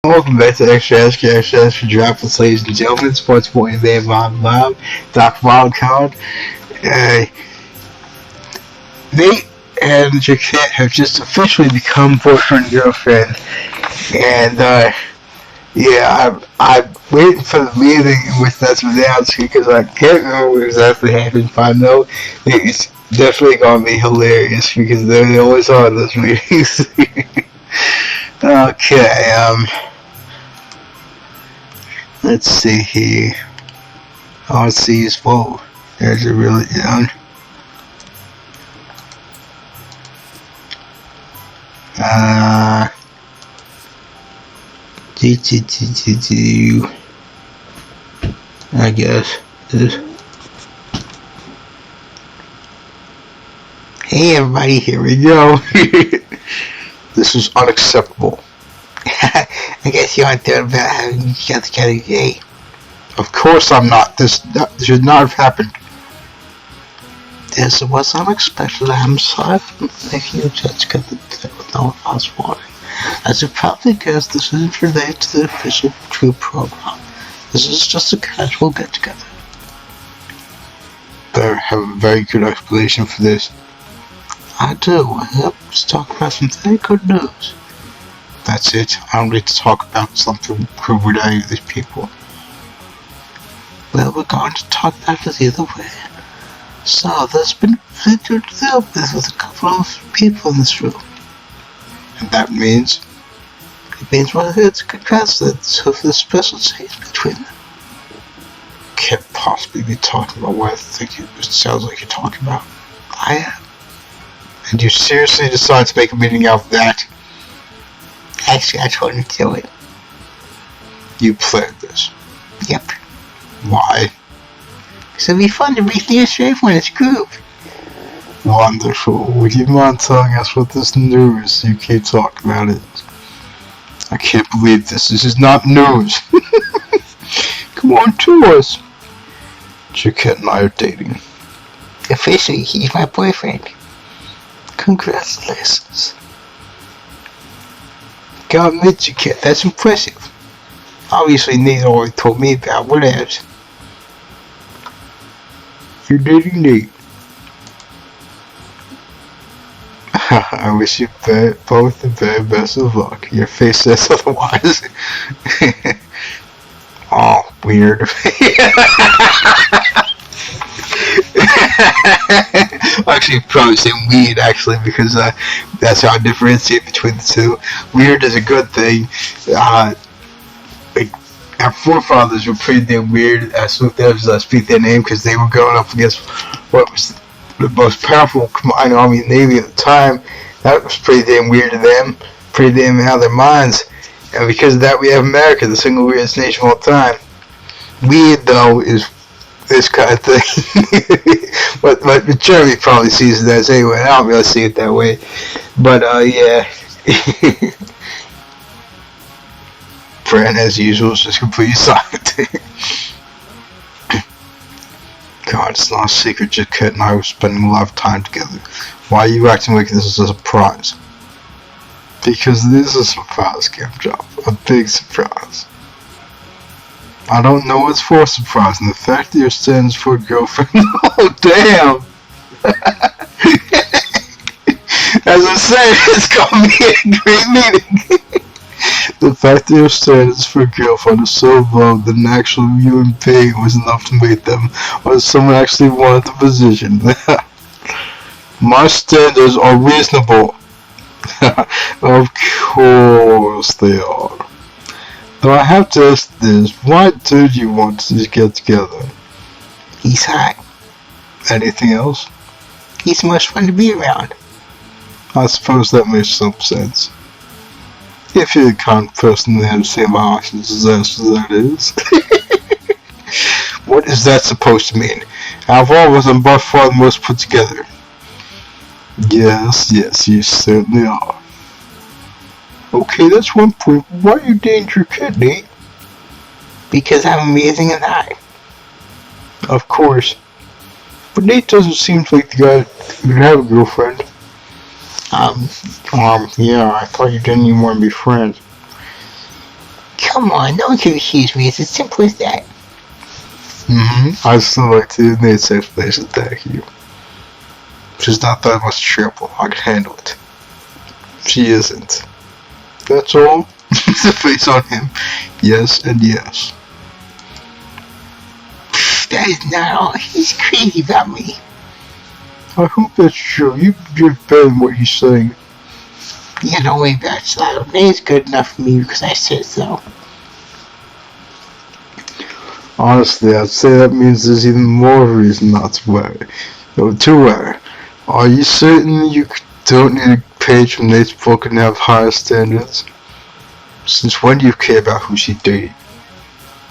Welcome back to Extra Droplets, ladies and gentlemen. Sports boy and man Bob, Dr. Wildcard. Uh, Nate and Jerkette have just officially become boyfriend and girlfriend, and yeah, I'm waiting for the meeting in which that's announced because I can't remember what exactly happened. But I know it's definitely gonna be hilarious because they always are in those meetings. Okay, let's see here. Oh, let's see his whoa. There's a really young. I guess this. Hey everybody, here we go. This is unacceptable. I guess you aren't there about having each other together today. Of course I'm not. This should not have happened. This was unexpected. I'm sorry for making you judge with no advance warning. As you probably guessed, this isn't related to the official true program. This is just a casual get-together. Better have a very good explanation for this. I do. Yep, let's talk about some very good news. That's it. I don't need to talk about something with any of these people. Well, we're going to talk about it either way. So, there's been video dealt with a couple of people in this room. And that means? It means well, it's a good precedent of the special change between them. Can't possibly be talking about what I think it sounds like you're talking about. I am. And you seriously decide to make a meeting out of that? Actually, I told him to do it. You planned this? Yep. Why? Because it'd be fun to meet the straight when it's group. Wonderful. Would you mind telling us what this news you keep talking about is? I can't believe this. This is not news. Come on to us. Jerkette and I are dating. Officially, he's my boyfriend. Congratulations. God, Jerkette, that's impressive. Obviously, Nate already told me about what else. You're dating Nate. I wish you both the very best of luck. Your face says otherwise. Oh, weird. Actually, probably say weird, actually, because that's how I differentiate between the two. Weird is a good thing. Our forefathers were pretty damn weird. I speak their name because they were going up against what was the most powerful combined army and navy at the time. That was pretty damn weird to them, pretty damn out of their minds. And because of that, we have America, the single weirdest nation of all time. Weird, though, is this kind of thing. but Jeremy probably sees it as anyway. I don't really see it that way. But, yeah. Fran, as usual, is just completely silent. God, it's not a secret. Jerkette and I were spending a lot of time together. Why are you acting like this is a surprise? Because this is a surprise, Camp Job. A big surprise. I don't know what's for a surprise, and the fact that you're standing for a girlfriend. Oh, damn! As I said, it's gonna be a great meeting. The fact that your standards for a girlfriend is so low that an actual human being was enough to make them, or someone actually wanted the position. My standards are reasonable. Of course they are. Though I have to ask this, why did you want to get together? He's hot. Anything else? He's much fun to be around. I suppose that makes some sense. If you're the kind of person that has the same options as us, that is. What is that supposed to mean? Out of all of us, I'm by far the most put together. Yes, you certainly are. Okay, that's one point. Why are you dating Jerkette, Nate? Because I'm amazing and high. Of course. But Nate doesn't seem like the guy who would have a girlfriend. Yeah, I thought you didn't even want to be friends. Come on, don't confuse me. It's as simple as that. I'd still like to need this explanation, thank you. She's not that much trouble. I can handle it. She isn't. That's all. The face on him. Yes and yes. That is not all. He's crazy about me. I hope that's true. You're better than what he's saying. Yeah, don't worry about it, Slide. It's good enough for me because I said so. Honestly, I'd say that means there's even more reason not to wear it. To wear it. Are you certain you don't need a page from Nate's book and have higher standards? Since when do you care about who she dated?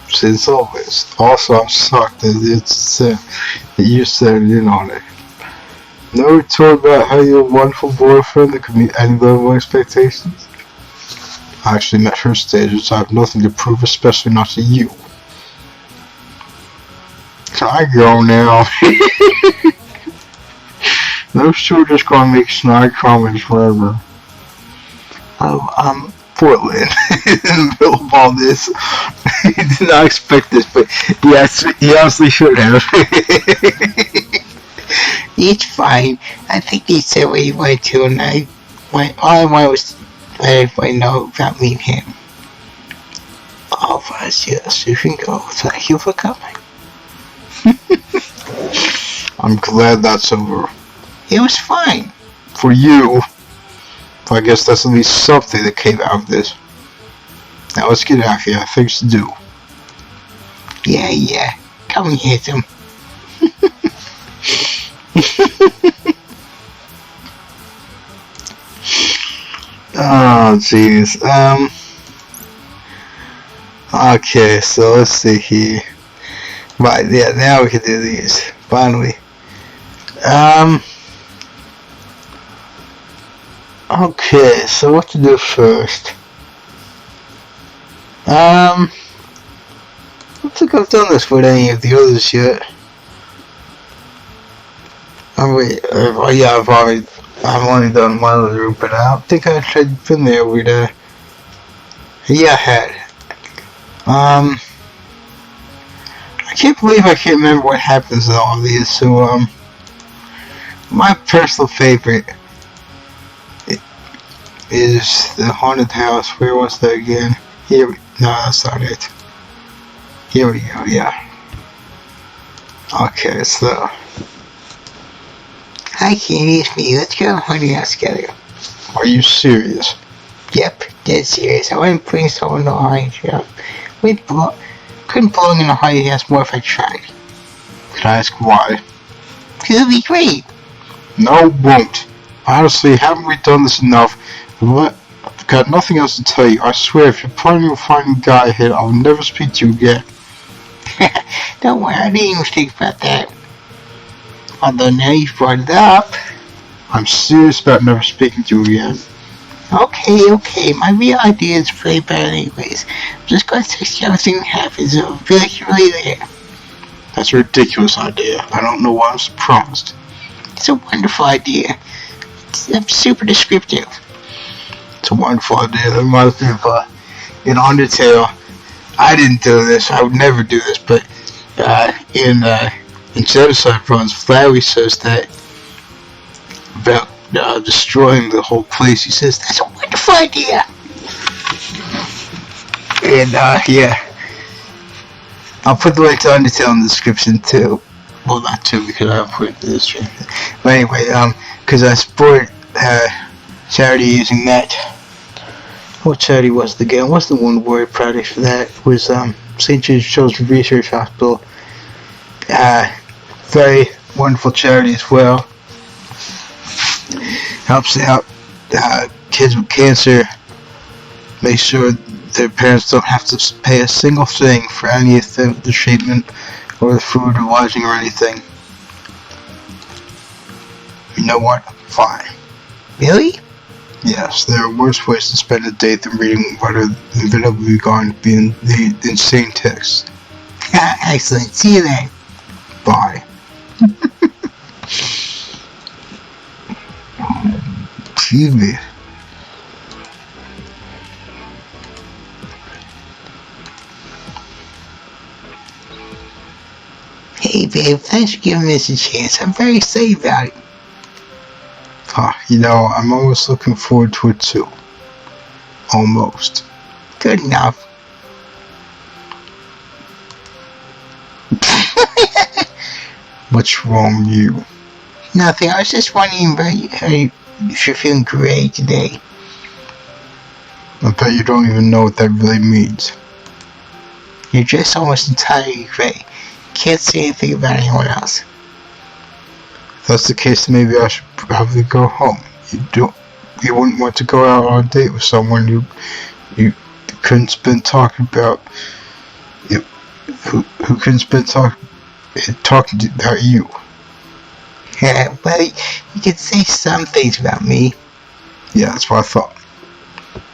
Since always. Also, I'm shocked that you said in on it. Never told about how you're a wonderful boyfriend that could meet any level of expectations? I actually met her standards, so I have nothing to prove, especially not to you. Can I go now? Those two are just gonna make snide comments forever. Oh, Portland, in the middle of all this. He did not expect this, but he honestly should have. It's fine. I think he said what he wanted to, and all I wanted was to let everybody know about me and him. All of us, yes, you can go. Thank you for coming. I'm glad that's over. It was fine. For you. I guess that's at least something that came out of this. Now let's get out of here. Things to do. Yeah. Come and hit him. Oh, jeez. Okay, so let's see here. Right, yeah, now we can do these. Finally. Okay, so what to do first? I don't think I've done this with any of the others yet. Oh wait, yeah, I've only done one of the group, but I don't think I've been there with yeah, I had. I can't believe I can't remember what happens in all of these, so, my personal favorite is the haunted house. Where was that again? No, that's not it. Here we go, yeah. Okay, so. Hi, Kenny, it's me. Let's go to the haunted house together. Are you serious? Yep, dead serious. I wouldn't bring someone to a haunted house. Couldn't belong in a haunted house more if I tried. Can I ask why? Because it'd be great. No, won't. Honestly, haven't we done this enough? I've got nothing else to tell you. I swear, if you're planning on finding a guy here, I'll never speak to you again. Don't worry, I didn't even think about that. Although now you've brought it up. I'm serious about never speaking to you again. Okay. My real idea is very bad anyways. I'm just going to text you everything that happens. It'll be like you're really there. That's a ridiculous idea. I don't know why I'm surprised. It's a wonderful idea. It's super descriptive. It's a wonderful idea. That reminds me of in Undertale. I didn't do this. I would never do this, but in Genocide Runs, Flowey says that about destroying the whole place. He says that's a wonderful idea. And yeah, I'll put the link to Undertale in the description too. Well, not too, because I haven't put it in the description. But anyway, because I support charity using that. What charity was it again? What's the one word project for that? It was St. Jude's Children's Research Hospital. Very wonderful charity as well. Helps out kids with cancer. Make sure their parents don't have to pay a single thing for any of the treatment or the food or lodging or anything. You know what? Fine. Really? Yes, there are worse ways to spend a day than reading what are inevitably going to be in the insane text. Excellent. See you then. Bye. Excuse me. Hey babe, thanks for giving this a chance. I'm very excited about it. You know, I'm almost looking forward to it too. Almost. Good enough. What's wrong with you? Nothing, I was just wondering about you, if you're feeling great today. I bet you don't even know what that really means. You're just almost entirely gray. Can't say anything about anyone else. If that's the case, then maybe I should probably go home. You wouldn't want to go out on a date with someone you couldn't spend talking about. Who couldn't spend talking about you. Yeah, well, you can say some things about me. Yeah, that's what I thought.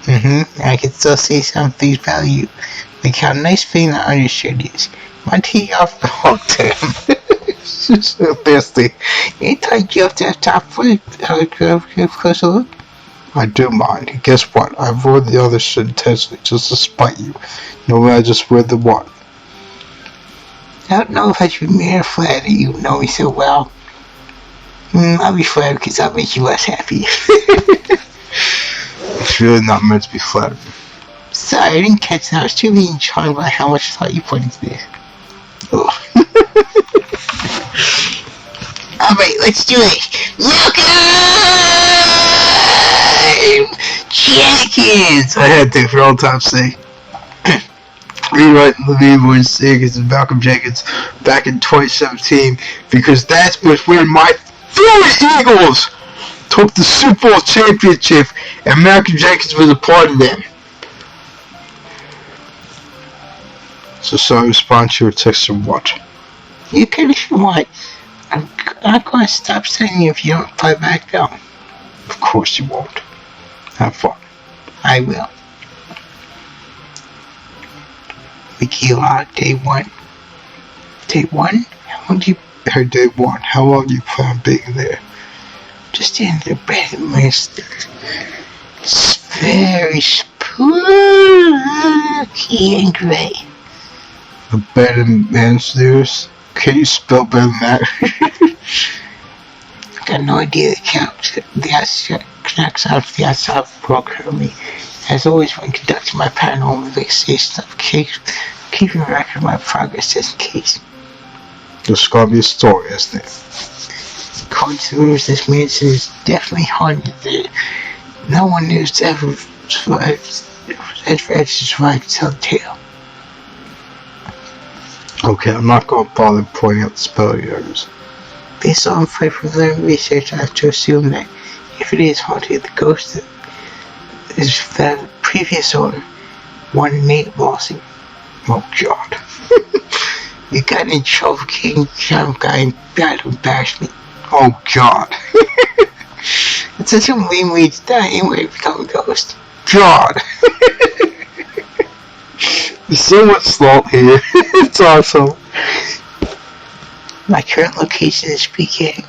I can still say some things about you. Like how nice fitting the undershirt is. Might take off the whole time. It's so nasty. Anytime you have to top foot, give closer look. I do mind. Guess what? I wore the other shit intentionally just to spite you. Normally I just wear the one. I don't know if I should be made of flattered that you know me so well. I'll be flattered because I'll make you less happy. It's really not meant to be flattering. Sorry, I didn't catch that. I was too being charmed by how much thought you put into this. Alright, let's do it. Welcome! Jenkins! I had to for all time's sake. Rewriting the Leroy's Jenkins and Malcolm Jenkins back in 2017 because that was when my Philly Eagles took the Super Bowl championship and Malcolm Jenkins was a part of them. So I respond to your text or what? You can if you want. I'm not going to stop sending you if you don't reply back though. Of course you won't. Have fun. I will. Mikila, day one. Day one? How long do you... Hey, day one. How long do you plan on being there? Just in the bed and rest. It's very spooky and gray. The bed and mansters? Can you spell better than that? I got no idea the couch. The outside connects out to the outside of the world currently. As always, when conducting my paranormal investigations, I'm keeping a record of my progress just in case. There's gotta be a story, isn't it? According to the rumors, this mansion is definitely haunted. No one has ever survived to tell the tale. Okay, I'm not gonna bother pointing out the spelling errors. Based on my preliminary research, I have to assume that if it is haunted, the ghost is the previous owner, one Nate Bossing. Oh God. You got in trouble king some guy and tried to embarrass me. Oh God. It's such a lame way to die anyway to become a ghost. God. There's so much salt here. It's awesome. My current location is beginning.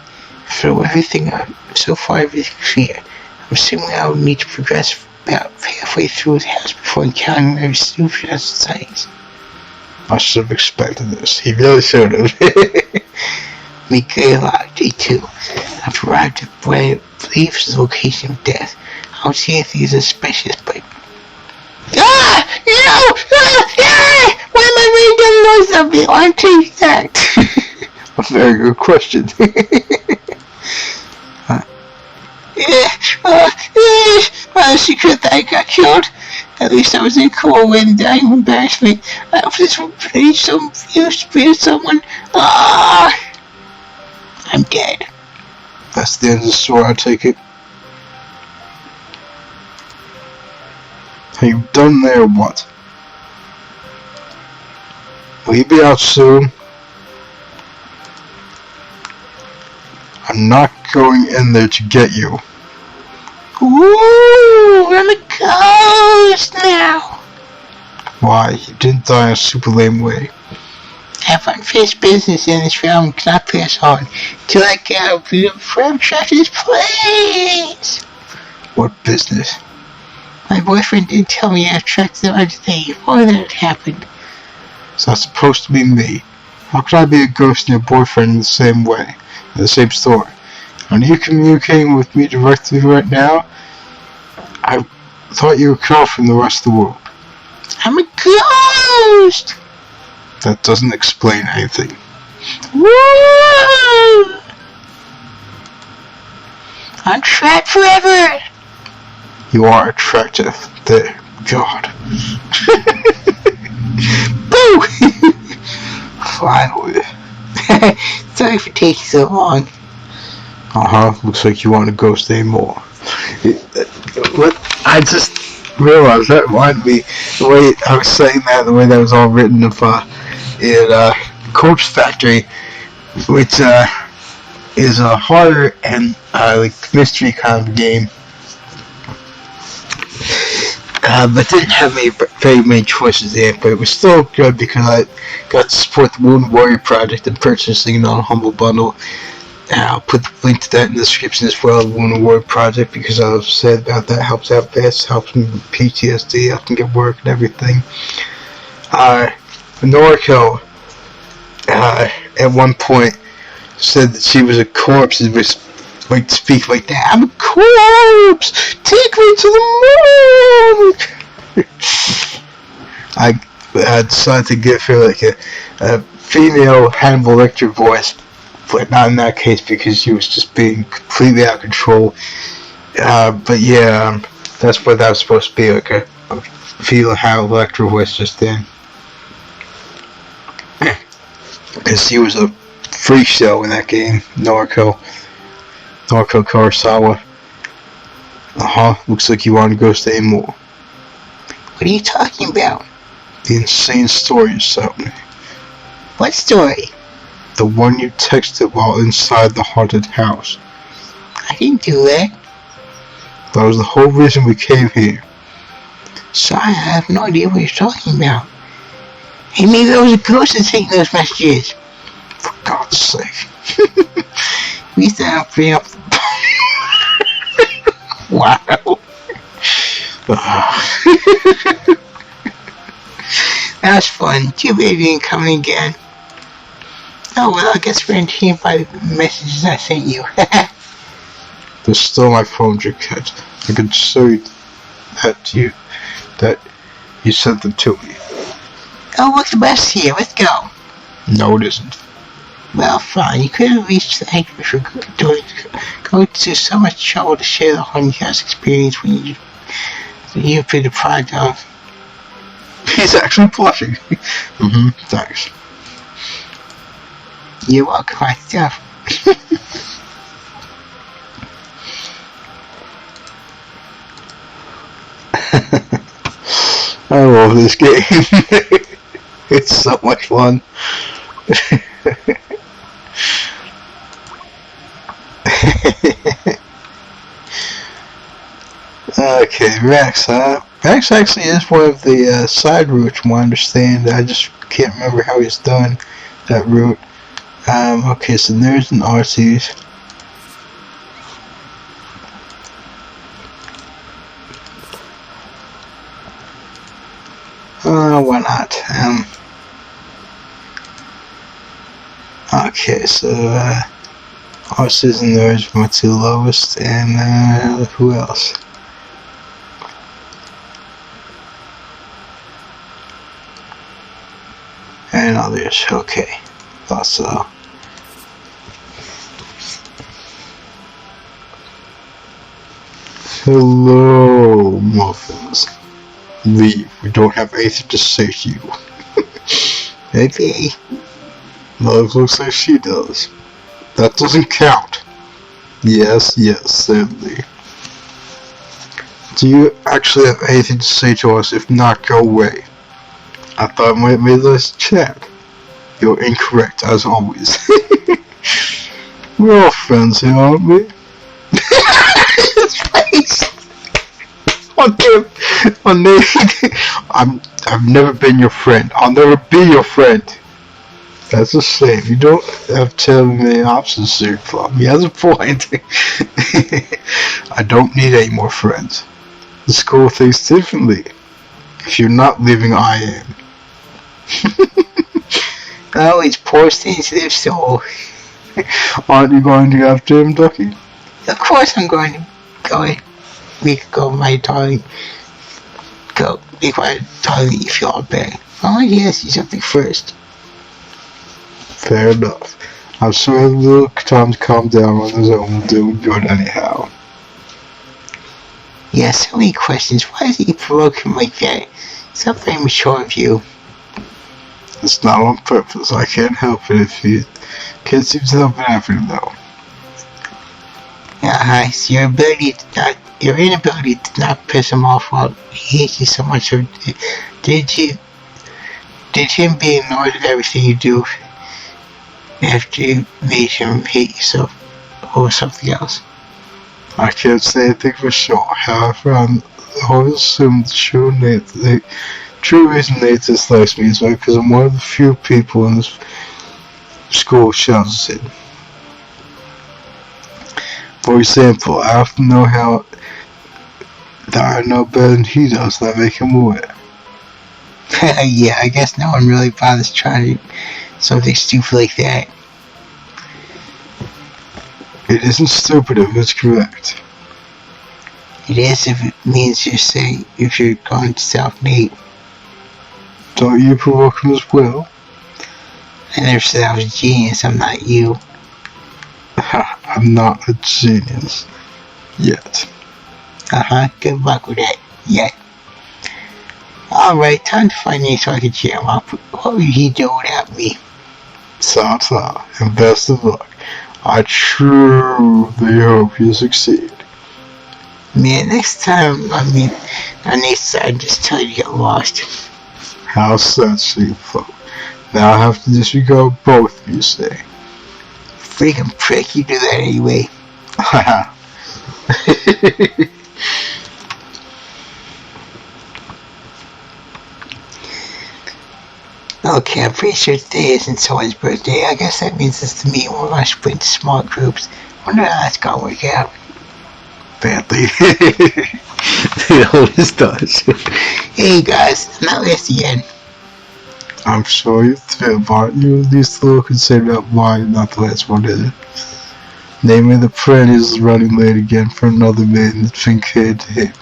For everything so far everything's clear. I'm assuming I would need to progress about halfway through the house before encountering my supernatural sightings. I should have expected this. He really should have. Mikhaila, day 2. I've arrived at what I believe is the location of death. I don't see anything suspicious, but... Ah! No! Ah! Ah! Why am I reading the noise of me? Why change that? A very good question. Secret that I got killed. At least I was in cool when dying embarrassed me. I hope this will be some use to someone. Ah! I'm dead. That's the end of the story, I take it. Are you done there or what? Will you be out soon? I'm not going in there to get you. Ooh, I'm a ghost now. Why? You didn't die in a super lame way. I have unfinished business in this realm and cannot pass on till I get out of the forever trapped in this place. What business? My boyfriend didn't tell me I tracked them out today before that happened. It's not supposed to be me. How could I be a ghost and your boyfriend in the same way, in the same store? Are you communicating with me directly right now? I thought you were cut off from the rest of the world. I'm a ghost! That doesn't explain anything. Woo! I'm trapped forever! You are attractive. There. God. Boo! Finally. Sorry for taking so long. Looks like you want a ghost anymore. What? I just realized that reminded me the way I was saying that, the way that was all written in Corpse Factory, which is a horror and like mystery kind of game. But didn't have very many choices there, but it was still good because I got to support the Wound Warrior project and purchasing it on a Humble Bundle. I'll put the link to that in the description as well, the Wound Warrior project, because I was sad about that. Helps out vets, helps me with PTSD, helps me get work and everything. Noriko, at one point, said that she was a corpse and was like to speak like that. I'm a corpse! Take me to the moon! I decided to give her like a female Hannibal Lecter voice, but not in that case because she was just being completely out of control. But yeah, that's what that was supposed to be, like a female Hannibal Lecter voice just then. Because she was a freak show in that game, Noriko Kurosawa. Looks like you want to go stay more. What are you talking about? The insane story you sent me. What story? The one you texted while inside the haunted house. I didn't do that. That was the whole reason we came here. Sorry, I have no idea what you're talking about. Hey, maybe there was a ghost that sent those messages. For God's sake. We used to bring up the... Wow. That was fun. Too bad you didn't come in again. Oh well, I guess we're entertained by the messages I sent you. They're still my phone, Jerkette. I can show you that you sent them to me. Oh, look, the bus here. Let's go. No, it isn't. Well, fine. You could have reached the anchor for going to so much trouble to share the haunted house experience when you've been deprived of. He's actually blushing. Thanks. You're welcome, my stuff. I love this game. It's so much fun. Okay, Rex. Rex actually is one of the side routes, from what I understand. I just can't remember how he's done that route. Okay, so there's an Arceus. Why not? Okay, so Arceus and there's my two lowest, and who else? And others. Okay, thought so. Hello, muffins. Leave. We don't have anything to say to you. Okay. Love looks like she does. That doesn't count. Yes, certainly. Do you actually have anything to say to us? If not, go away. I thought I might make this chat. You're incorrect, as always. We're all friends here, aren't we? His face! I've never been your friend. I'll never be your friend. That's a shame. You don't have to tell me options, sir. He has a point. I don't need any more friends. The school thinks differently. If you're not leaving, I am. Oh, it's poor sensitive soul. Aren't you going to go after him, Ducky? Of course I'm going to go. We could go, my darling. Go, make my darling you feel better. I want to ask you something first. Fair enough. I'm sure a little time to calm down on his own will do good anyhow. Yeah, so many questions. Why is he provoking like that? It's not very mature of you. It's not on purpose. I can't help it if you can't seem to help it after though. It's your inability to not piss him off while he hates you so much. Or did him being annoyed at everything you do after you made him hate yourself or something else? I can't say anything for sure. However, I always assume the true reason Nate dislikes me is because I'm one of the few people in this school shouts it. For example, I often know how that I know better than he does, and I make him aware. Yeah, I guess no one really bothers trying to do something stupid like that. It isn't stupid if it's correct. It is if it means if you're going to self Nate. Don't you provoke him as well? I never said I was a genius, I'm not you. I'm not a genius. Yet. Good luck with that. Yet. Alright, time to find Nate so I can cheer him up. What would he do without me? Ta-ta, and best of luck. I truly hope you succeed. Man, next time, on Nate's side, just tell you to get lost. How's that, folk? Now I have to disregard both of you, say. Freaking prick, you do that anyway. Haha. Okay, I'm pretty sure today isn't someone's birthday. I guess that means it's me and we're going to split into small groups. I wonder how that's going to work out. Badly. It always does. Hey guys, not last again. I'm sure you feel, but you at least a little concerned about why not the last one, is it? Namely, the friend is running late again for another man that's been cared to him.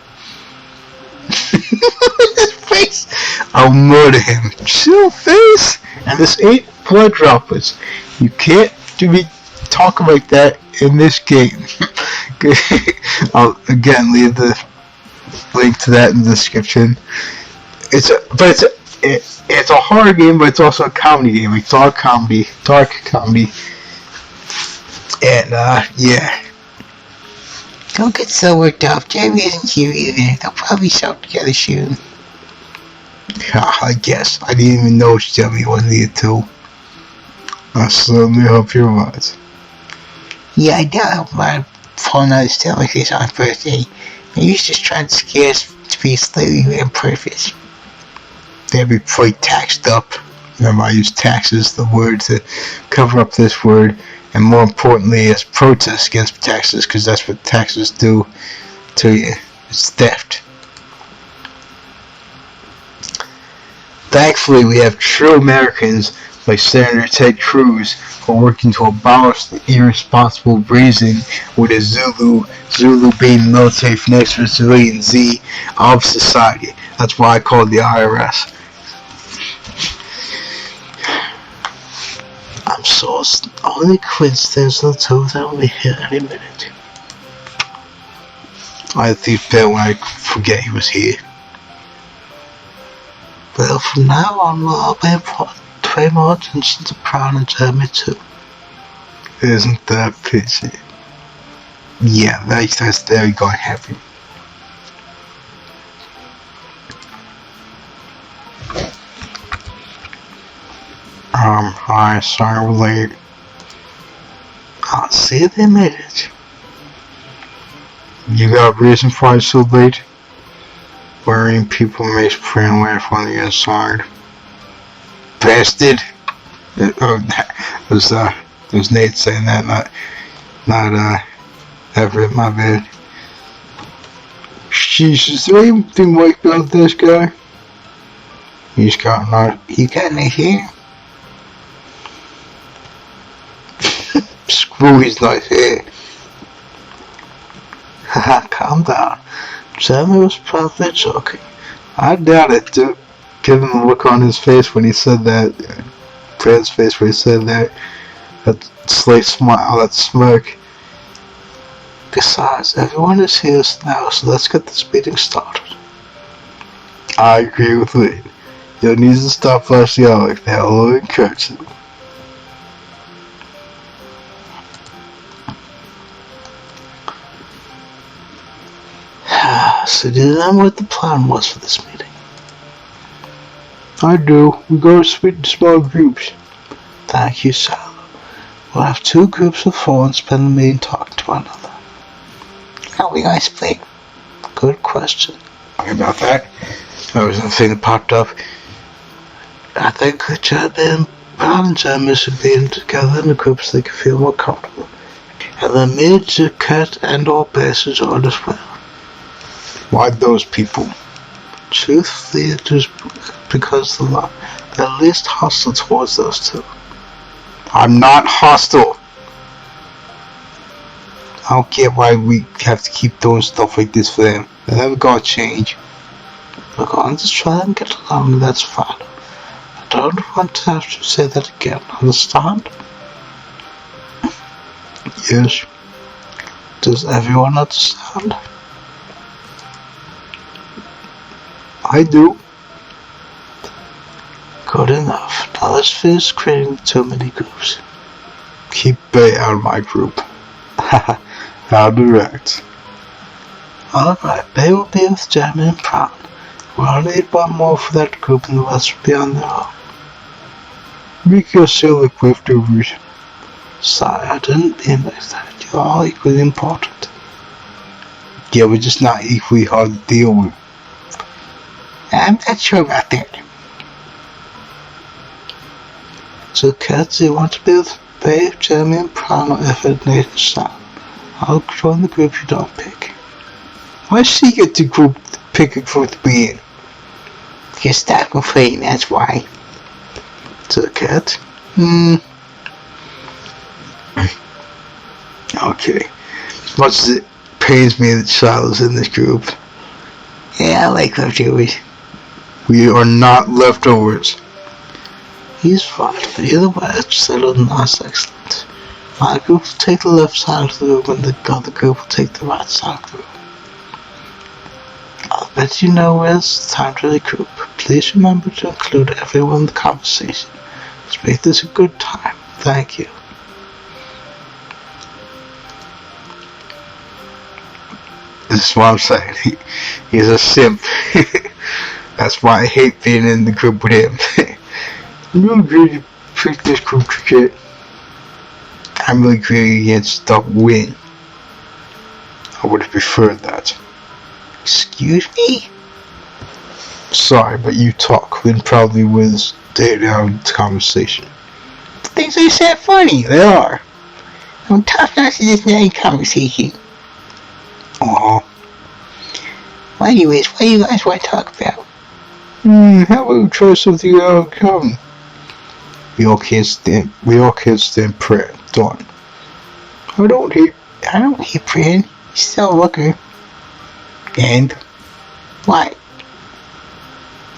His face! I'll murder him. Chill, face! And this ain't blood droplets. You can't be talking like that in this game. I'll again leave the link to that in the description. It's a horror game, but it's also a comedy game. It's all comedy, dark comedy. And yeah. Don't get so worked up. Jerry isn't here either. They'll probably shout together soon. I guess. I didn't even know Jerry wasn't here too. I certainly hope you're right. Yeah, I doubt I'll fall another step like this on his birthday. Maybe he's just trying to scare us to be slightly imperfect. They'll be quite taxed up. Remember, I use taxes, the word, to cover up this word. And more importantly, as protest against taxes, because that's what taxes do to you. It's theft. Thankfully, we have true Americans like Senator Ted Cruz who are working to abolish the irresponsible brazen with a Zulu being military finesse for civilian Z of society. That's why I call it the IRS. I'm so only coincidental too that we'll be here any minute. I think that when I forget he was here. Well, from now on, I'll pay more attention to Brown and Jeremy too. Isn't that pity? Yeah, that's very going to happen. Hi, sorry we're late. I'll see you in a minute. You got a reason why you're so late? Worrying people makes praying laugh on the inside. Bastard! It was Nate saying that, not Everett, my bad. Jeez, is there anything like about this guy? He's got no hair. Bowie's not here. Haha, calm down. Jeremy was probably joking. I doubt it, too. Given the look on his face when he said that, Brad's face when he said that slight smile, that smirk. Besides, everyone is here now, so let's get this meeting started. I agree with Lee. You need to stop flashing out like that, although encourage him. So do you know what the plan was for this meeting? I do. We go to split into small groups. Thank you, Sal. We'll have 2 groups of 4 and spend the meeting talking to one another. How are we going to split? Good question. Sorry about that. There was something that popped up. I think that Brown and Jeremy should be in together in the groups so they can feel more comfortable. And then me, Jerkette, and all Bass is on as well. Why those people? Truthfully, it was because they're least hostile towards those 2. I'm not hostile. I don't get why we have to keep doing stuff like this for them. They're never gonna change. We're going to try and get along, and that's fine. I don't want to have to say that again, understand? Yes. Does everyone understand? I do. Good enough. Now let's finish creating the 2 mini groups. Keep Bay out of my group. Haha, how direct. Alright, Bay will be with Jeremy and Brown. We'll only need 1 more for that group and the rest will be on their own. Make yourself like leftovers. Sorry, I didn't mean like that. You're all equally important. Yeah, we're just not equally hard to deal with. I'm not sure about that. So, Kat, do you want to be with Bay, Jeremy, and Brown, or Everett, Nate, and Sam? I'll join the group you don't pick. Why does she get the group pick a group to be in? You're stuck with me, that's why. So, Kat? Okay. As much as it pains me that Shiloh's in this group. Yeah, I like leftovers. We are not leftovers. He's fine, but either way, it's settled and that's excellent. My group will take the left side of the room and the other group will take the right side of the room. I'll bet you know when it's time to regroup. Please remember to include everyone in the conversation. Let's make this a good time. Thank you. This is what I'm saying. He's a simp. That's why I hate being in the group with him. I'm really greedy to pick this group, Jerkette. I'm really greedy against the win. I would have preferred that. Excuse me? Sorry, but you talk. Win probably wins day down conversation. The things I said funny. They are. I'm tough not to just name conversation. Aww. Well, anyways, what do you guys want to talk about? How about we try something out of common? We all can't stand prayer. Done. I don't hate praying. You're still a looker. And? What?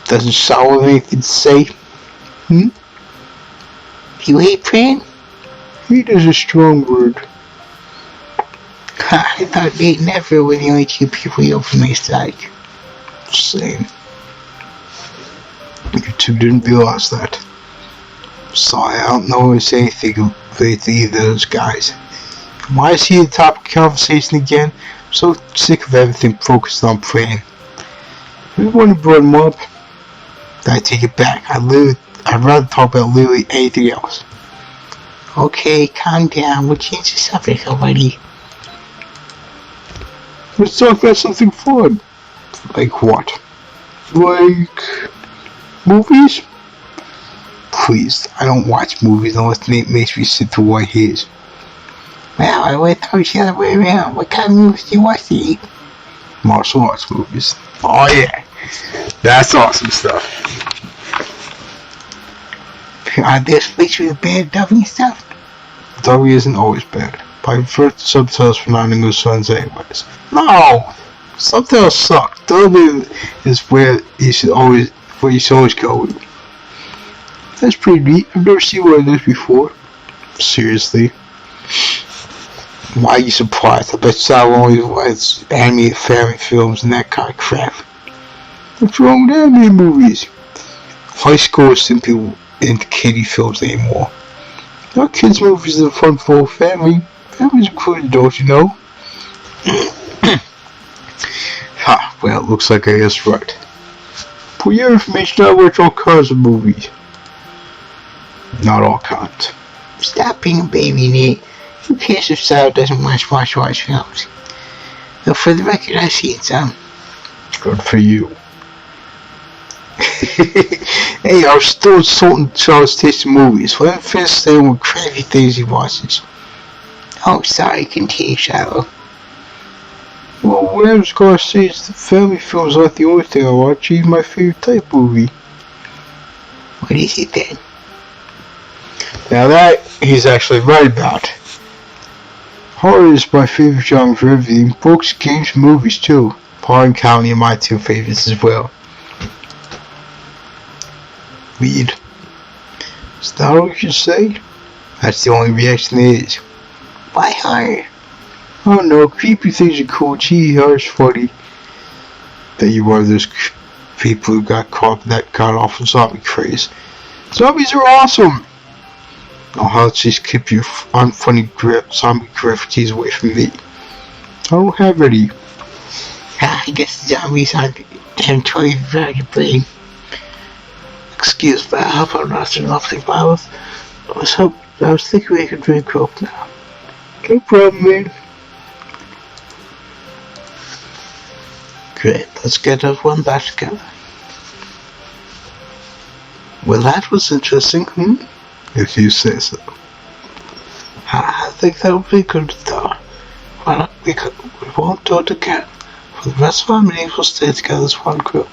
Doesn't Saul have anything to say? You hate praying? Hate is a strong word. I thought hate never were the only 2 people you from my side. Same. You 2 didn't realize that. Sorry, I don't know anything about either of those guys. Why is he the topic of conversation again? I'm so sick of everything focused on praying. We want to brought him up. I take it back. I'd rather talk about literally anything else. Okay, calm down. We'll change the subject already. Let's talk about something fun. Like what? Like movies? Please, I don't watch movies unless Nate makes me sit to watch his. Well, I would thought it was the other way around. What kind of movies do you watch to eat? Martial arts movies. Oh yeah, that's awesome stuff. Are there speaks with bad dubbing stuff? Dubbing isn't always bad, but I prefer the subtitles for non-English ones anyways. No! Subtitles suck. Dubbing is where you should always go. That's pretty neat. I've never seen one of those before. Seriously. Why are you surprised? I bet you I only watch animated family films and that kind of crap. What's wrong with anime movies? High school is simply into kiddie films anymore. Not kids' movies are fun for a family. Families included adults, you know. Ha, well, looks like I guessed right. For your information, I watch all kinds of movies. Not all kinds. Stop being a baby, Nate. Who cares if Sal doesn't watch martial arts films? Though for the record, I've seen some. Good for you. Hey, I was still insulting Charles' taste in movies. Let him finish saying what crazy things he watches. Oh, sorry, continue, Shallow. Well, what I was gonna say is the family films aren't the only thing I watch. He's my favorite type movie. What is it then? Now that he's actually right about. Horror is my favorite genre for everything. Books, games, movies too. Horror and comedy are my two favorites as well. Weird. Is that all you can say? That's the only reaction there is. Why horror? Oh no, creepy things are cool. Gee, horror's funny. That you are those people who got caught in that god-awful zombie craze. Zombies are awesome! Oh, how just keep your unfunny zombie graffitis away from me. I don't have any. I guess zombies aren't damn toys without your brain. Excuse me, I hope I'm not interrupting, but I was thinking we could drink up now. No problem, man. Great, let's get everyone back together. Well, that was interesting, If you say so. I think that would be good, though. Well, we won't do it again. For the rest of our meetings, we'll stay together as one group.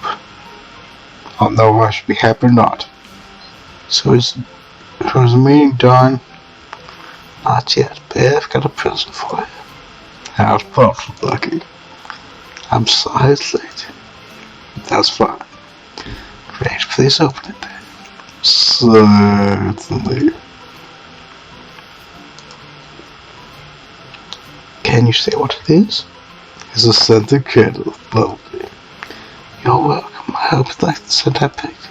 I'll know if I should be happy or not. So is the meeting done? Not yet, but I've got a present for you. How's Pop lucky? I'm sorry it's late. That's fine. Great, please open it. Certainly. Can you say what it is? It's a scented candle. Lovely. You're welcome. I hope you like the scent I picked.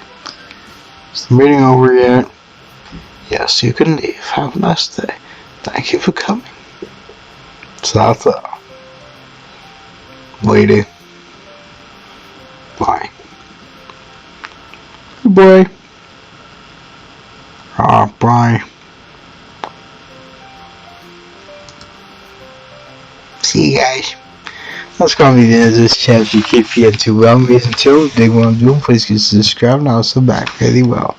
Is the meeting over yet? Yes, you can leave. Have a nice day. Thank you for coming. Ta-ta. Lady. Bye. Goodbye. Bye. See you guys. That's gonna be the end of this chapter. If you keep getting too well, listen to dig what I'm doing, please consider subscribing. I'll also back really well.